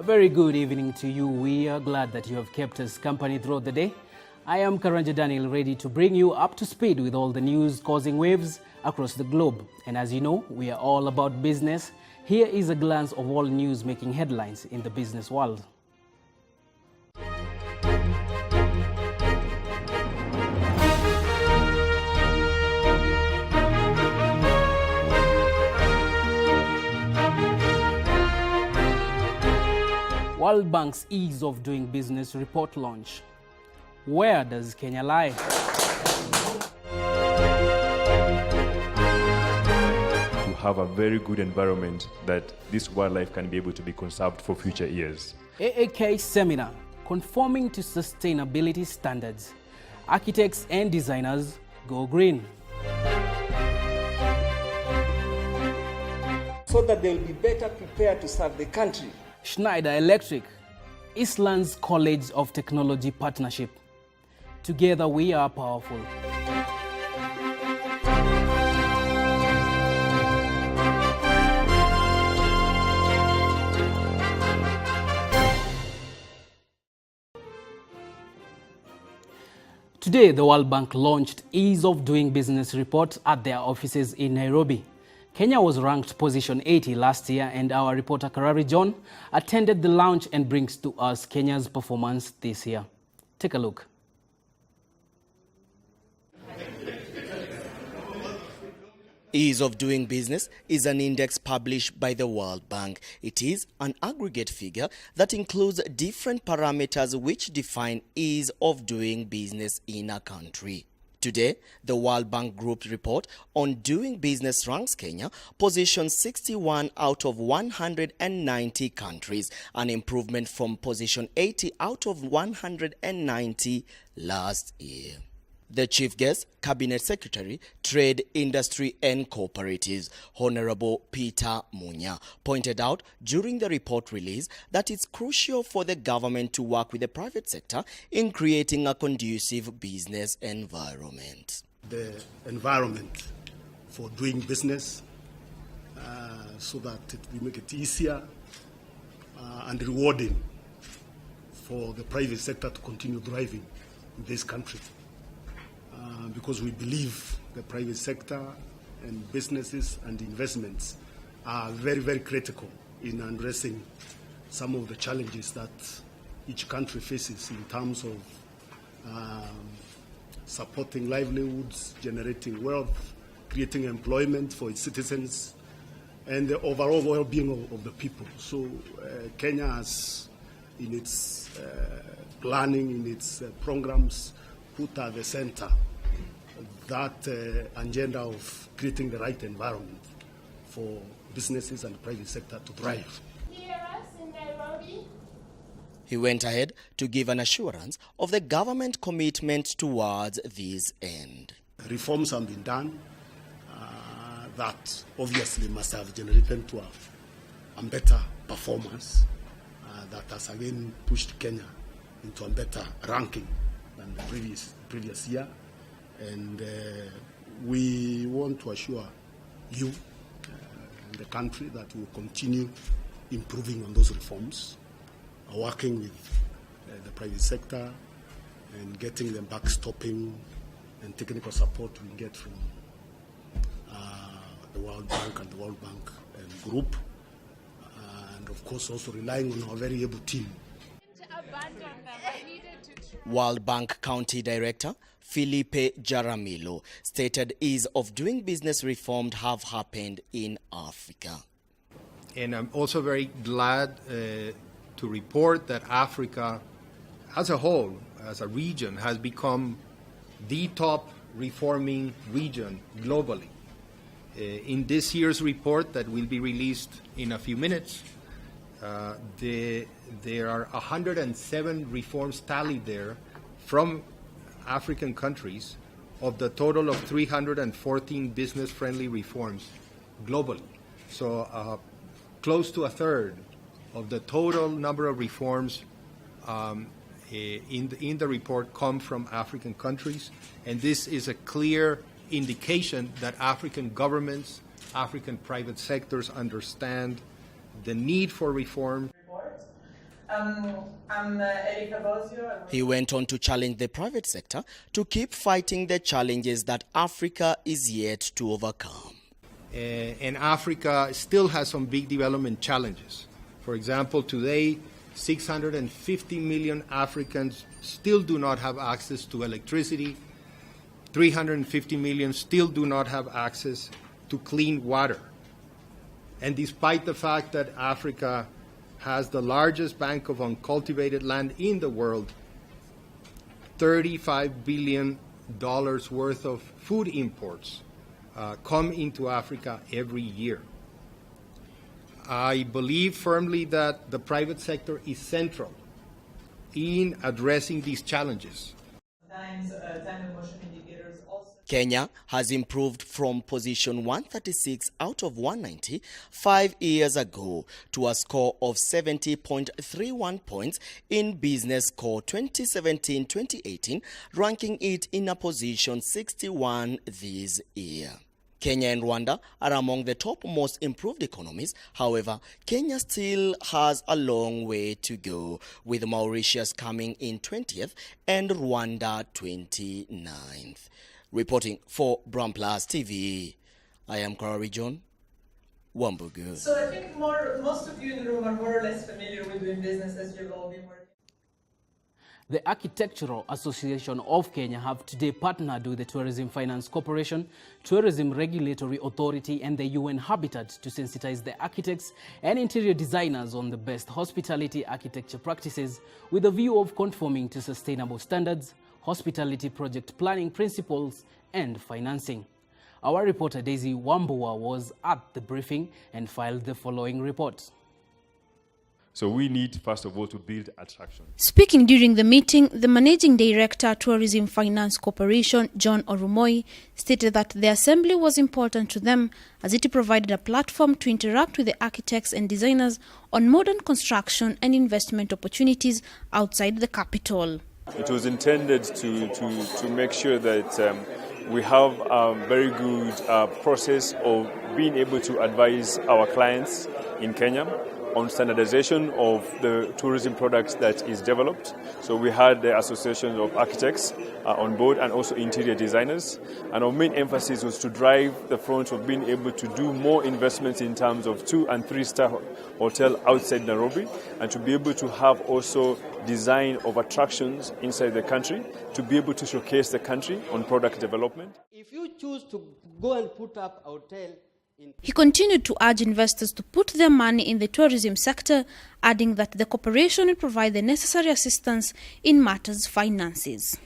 very good evening to you. We are glad that you have kept us company throughout the day. I am Karanja Daniel, ready to bring you up to speed with all the news causing waves across the globe. And as you know, we are all about business. Here is a glance of all news making headlines in the business world. World Bank's Ease of Doing Business report launch. Where does Kenya lie? To have a very good environment that this wildlife can be able to be conserved for future years. AAK seminar, conforming to sustainability standards. Architects and designers go green. So that they'll be better prepared to serve the country. Schneider Electric, Eastlands College of Technology Partnership. Together we are powerful. Today, the World Bank launched Ease of Doing Business report at their offices in Nairobi. Kenya was ranked position 80 last year, and our reporter Karari John attended the launch and brings to us Kenya's performance this year. Take a look. Ease of Doing Business is an index published by the World Bank. It is an aggregate figure that includes different parameters which define ease of doing business in a country. Today, the World Bank Group's report on doing business ranks Kenya position 61 out of 190 countries, an improvement from position 80 out of 190 last year. The chief guest, Cabinet Secretary, Trade, Industry and Cooperatives, Honorable Peter Munya, pointed out during the report release that it's crucial for the government to work with the private sector in creating a conducive business environment. The environment for doing business so that we make it easier and rewarding for the private sector to continue thriving in this country. Because we believe the private sector and businesses and investments are very, very critical in addressing some of the challenges that each country faces in terms of supporting livelihoods, generating wealth, creating employment for its citizens, and the overall well-being of the people. So Kenya has, in its planning, in its programs, put at the center that agenda of creating the right environment for businesses and the private sector to thrive. He went ahead to give an assurance of the government commitment towards this end. Reforms have been done that obviously must have generated to a better performance that has again pushed Kenya into a better ranking than the previous year. And we want to assure you and the country that we will continue improving on those reforms, working with the private sector and getting them backstopping and technical support we get from the World Bank and the World Bank Group, and of course also relying on our very able team. World Bank County Director Felipe Jaramillo stated ease of doing business reforms have happened in Africa. And I'm also very glad to report that Africa as a whole, as a region, has become the top reforming region globally. In this year's report that will be released in a few minutes, there are 107 reforms tallied there from African countries of the total of 314 business-friendly reforms globally. So close to a third of the total number of reforms in the report come from African countries, and this is a clear indication that African governments, African private sectors understand the need for reform. I'm Erika Bozio. He went on to challenge the private sector to keep fighting the challenges that Africa is yet to overcome. And Africa still has some big development challenges. For example, today, 650 million Africans still do not have access to electricity. 350 million still do not have access to clean water. And despite the fact that Africa has the largest bank of uncultivated land in the world, $35 billion worth of food imports come into Africa every year. I believe firmly that the private sector is central in addressing these challenges. Kenya has improved from position 136 out of 190 5 years ago to a score of 70.31 points in Business Score 2017-2018, ranking it in a position 61 this year. Kenya and Rwanda are among the top most improved economies. However, Kenya still has a long way to go, with Mauritius coming in 20th and Rwanda 29th. Reporting for BrandPlus TV, I am Karari John, Wambugu. So I think most of you in the room are more or less familiar with doing business as you've all been working. The Architectural Association of Kenya have today partnered with the Tourism Finance Corporation, Tourism Regulatory Authority and the UN Habitat to sensitize the architects and interior designers on the best hospitality architecture practices with a view of conforming to sustainable standards, hospitality project planning principles and financing. Our reporter Daisy Wambua was at the briefing and filed the following report. So we need, first of all, to build attraction. Speaking during the meeting, the Managing Director, Tourism Finance Corporation, John Orumoi, stated that the assembly was important to them as it provided a platform to interact with the architects and designers on modern construction and investment opportunities outside the capital. It was intended to make sure that we have a very good process of being able to advise our clients in Kenya on standardization of the tourism products that is developed. So we had the Association of Architects on board and also interior designers. And our main emphasis was to drive the front of being able to do more investments in terms of 2- and 3-star hotel outside Nairobi, and to be able to have also design of attractions inside the country, to be able to showcase the country on product development. If you choose to go and put up a hotel, he continued to urge investors to put their money in the tourism sector, adding that the corporation will provide the necessary assistance in matters finances.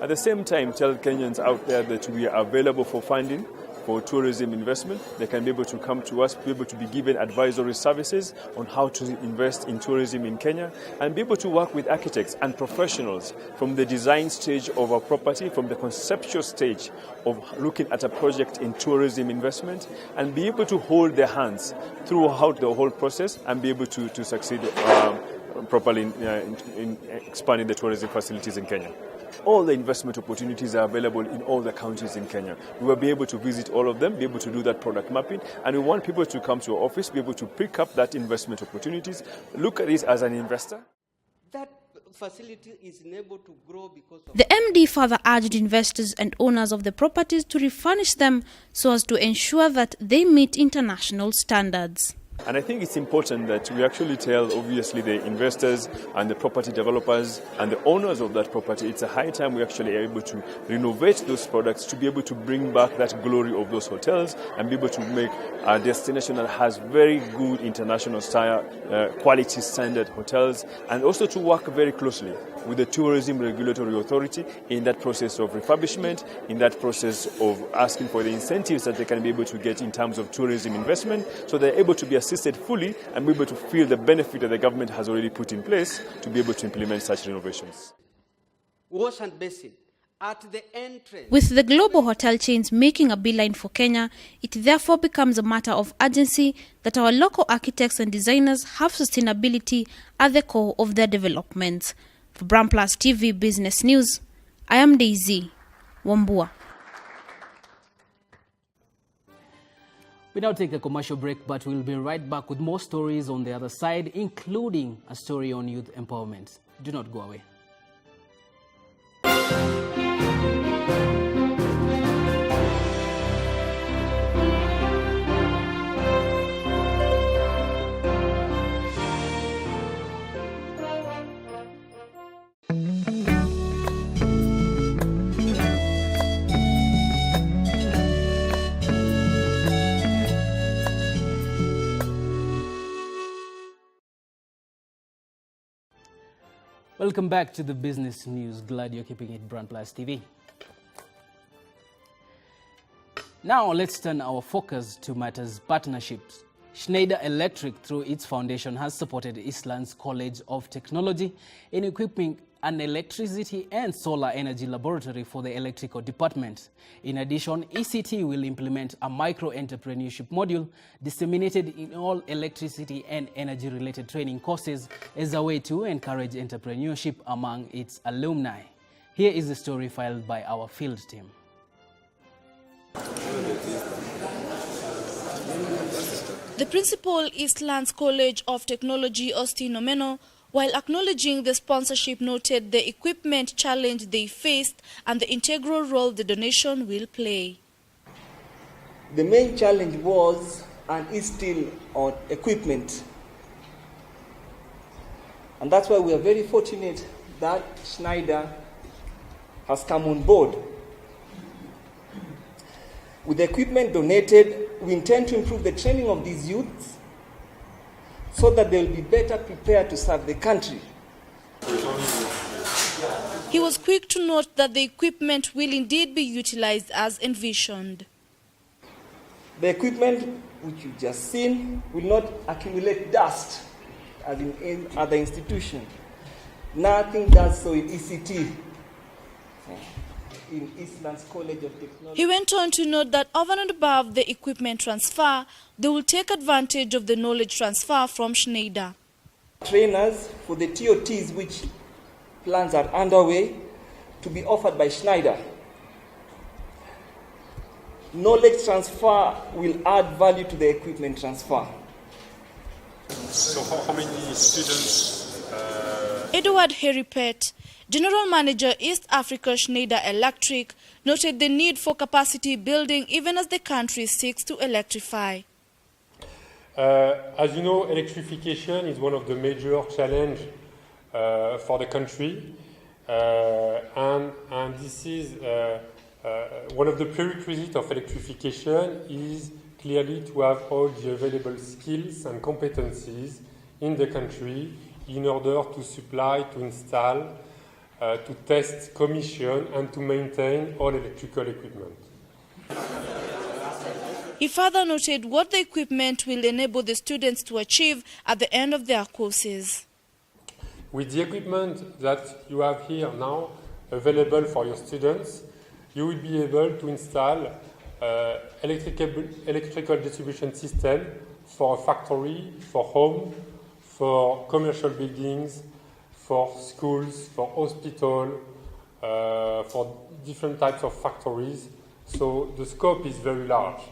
At the same time, tell Kenyans out there that we are available for funding for tourism investment. They can be able to come to us, be able to be given advisory services on how to invest in tourism in Kenya, and be able to work with architects and professionals from the design stage of a property, from the conceptual stage of looking at a project in tourism investment, and be able to hold their hands throughout the whole process and be able to succeed properly in expanding the tourism facilities in Kenya. All the investment opportunities are available in all the counties in Kenya. We will be able to visit all of them, be able to do that product mapping, and we want people to come to our office, be able to pick up that investment opportunities, look at this as an investor. that facility is unable to grow because of... The MD further urged investors and owners of the properties to refurnish them so as to ensure that they meet international standards. And I think it's important that we actually tell, obviously, the investors and the property developers and the owners of that property, it's a high time we actually are able to renovate those products to be able to bring back that glory of those hotels and be able to make a destination that has very good international style, quality standard hotels, and also to work very closely with the Tourism Regulatory Authority in that process of refurbishment, in that process of asking for the incentives that they can be able to get in terms of tourism investment, so they're able to be assisted fully and be able to feel the benefit that the government has already put in place to be able to implement such renovations. Wash and basin at the entrance. With the global hotel chains making a beeline for Kenya, it therefore becomes a matter of urgency that our local architects and designers have sustainability at the core of their developments. For BrandPlus TV Business News, I am Daisy Wambua. We now take a commercial break, but we'll be right back with more stories on the other side, including a story on youth empowerment. Do not go away. Welcome back to the business news. Glad you're keeping it BrandPlus TV. Now let's turn our focus to matters partnerships. Schneider Electric, through its foundation, has supported Eastlands College of Technology in equipping an electricity and solar energy laboratory for the electrical department. In addition, ECT will implement a micro-entrepreneurship module disseminated in all electricity and energy-related training courses as a way to encourage entrepreneurship among its alumni. Here is the story filed by our field team. The principal, Eastlands College of Technology, Austin Omeno, while acknowledging the sponsorship, noted the equipment challenge they faced and the integral role the donation will play. The main challenge was and is still on equipment. And that's why we are very fortunate that Schneider has come on board. With the equipment donated, we intend to improve the training of these youths so that they will be better prepared to serve the country. He was quick to note that the equipment will indeed be utilized as envisioned. The equipment which you've just seen will not accumulate dust as in other institutions. Nothing does so in ECT, in Eastlands College of Technology. He went on to note that over and above the equipment transfer, they will take advantage of the knowledge transfer from Schneider. Trainers for the TOTs, which plans are underway to be offered by Schneider. Knowledge transfer will add value to the equipment transfer. So how many students? Edward Heripet, General Manager, East Africa Schneider Electric, noted the need for capacity building even as the country seeks to electrify. As you know, electrification is one of the major challenges for the country, and this is one of the prerequisites of electrification is clearly to have all the available skills and competencies in the country in order to supply, to install, to test, commission, and to maintain all electrical equipment. He further noted what the equipment will enable the students to achieve at the end of their courses. With the equipment that you have here now available for your students, you will be able to install electrical distribution system for a factory, for home, for commercial buildings, for schools, for hospitals, for different types of factories. So the scope is very large.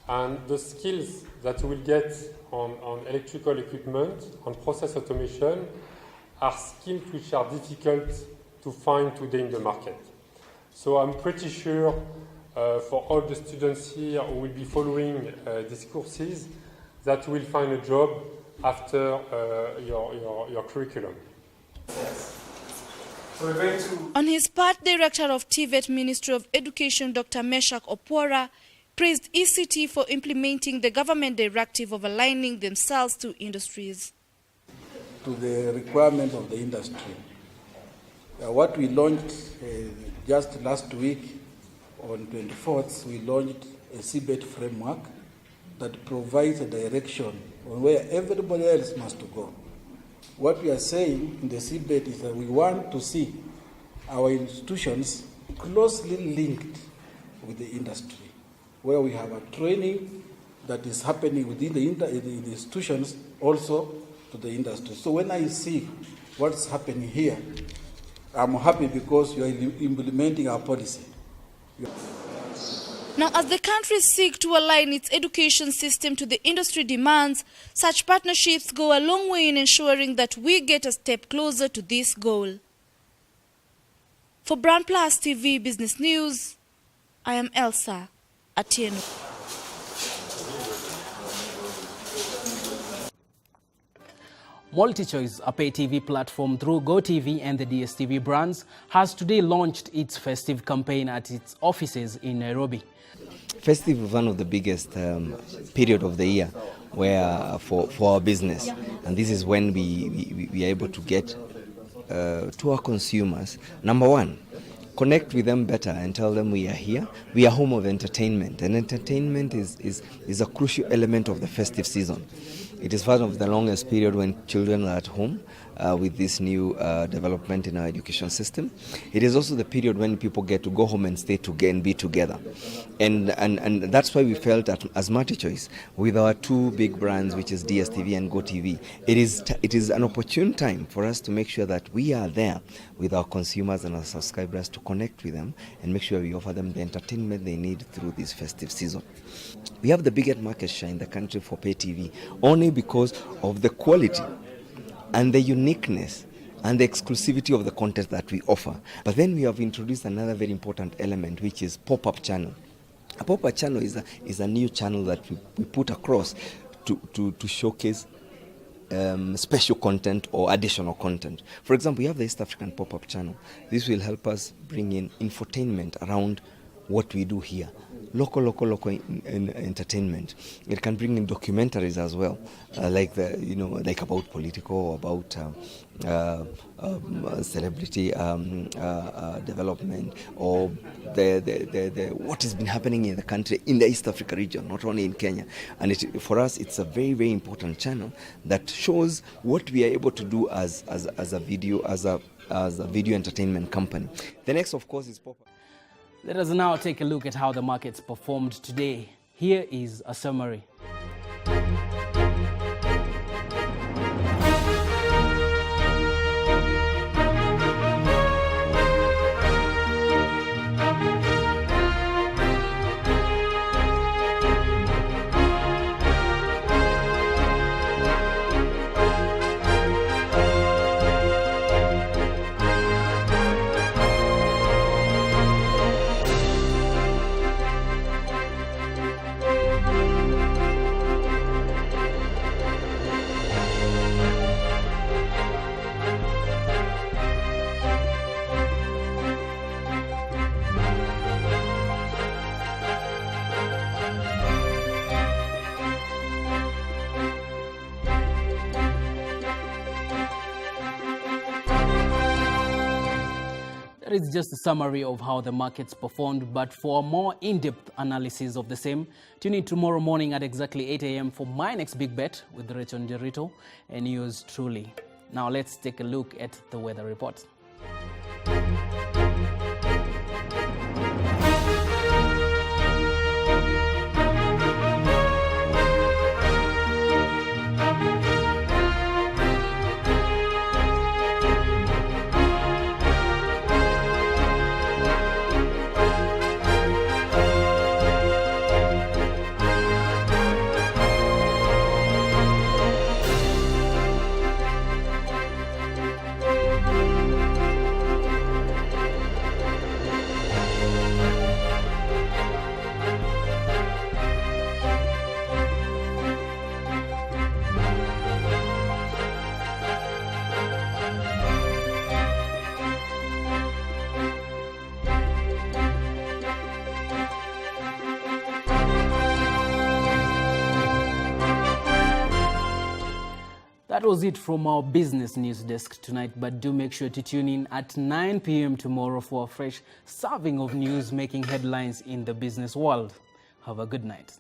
And the skills that you will get on electrical equipment, on process automation, are skills which are difficult to find today in the market. So I'm pretty sure for all the students here who will be following these courses that will find a job after your curriculum. On his part, Director of TVET Ministry of Education, Dr. Meshak Opora, praised ECT for implementing the government directive of aligning themselves to industries. To the requirement of the industry. What we launched just last week, on 24th, we launched a CBET framework that provides a direction on where everybody else must go. What we are saying in the CBET is that we want to see our institutions closely linked with the industry, where we have a training that is happening within the institutions also to the industry. So when I see what's happening here, I'm happy because you are implementing our policy. Now, as the country seeks to align its education system to the industry demands, such partnerships go a long way in ensuring that we get a step closer to this goal. For BrandPlus TV Business News, I am Elsa Atieno. MultiChoice, a pay TV platform through GoTV and the DSTV brands, has today launched its festive campaign at its offices in Nairobi. Festive is one of the biggest period of the year where for our business, and this is when we are able to get to our consumers. Number one, connect with them better and tell them we are here. We are home of entertainment, and entertainment is a crucial element of the festive season. It is one of the longest period when children are at home with this new development in our education system. It is also the period when people get to go home and stay together and be together. And that's why we felt that as MultiChoice, with our two big brands, which is DSTV and GoTV, it is an opportune time for us to make sure that we are there with our consumers and our subscribers to connect with them and make sure we offer them the entertainment they need through this festive season. We have the biggest market share in the country for pay TV, only because of the quality and the uniqueness and the exclusivity of the content that we offer. But then we have introduced another very important element, which is pop-up channel. A pop-up channel is a new channel that we put across to showcase special content or additional content. For example, we have the East African pop-up channel. This will help us bring in infotainment around what we do here. Local entertainment. It can bring in documentaries as well, like about political or about celebrity development, or the what has been happening in the country, in the East Africa region, not only in Kenya. And for us, it's a very, very important channel that shows what we are able to do as a video entertainment company. The next, of course, is pop-up. Let us now take a look at how the markets performed today. Here is a summary. That is just a summary of how the markets performed, but for a more in-depth analysis of the same, tune in tomorrow morning at exactly 8 a.m. for my next big bet with Rachel Njerito and yours truly. Now let's take a look at the weather report. That was it from our business news desk tonight, but do make sure to tune in at 9 p.m. tomorrow for a fresh serving of news making headlines in the business world. Have a good night.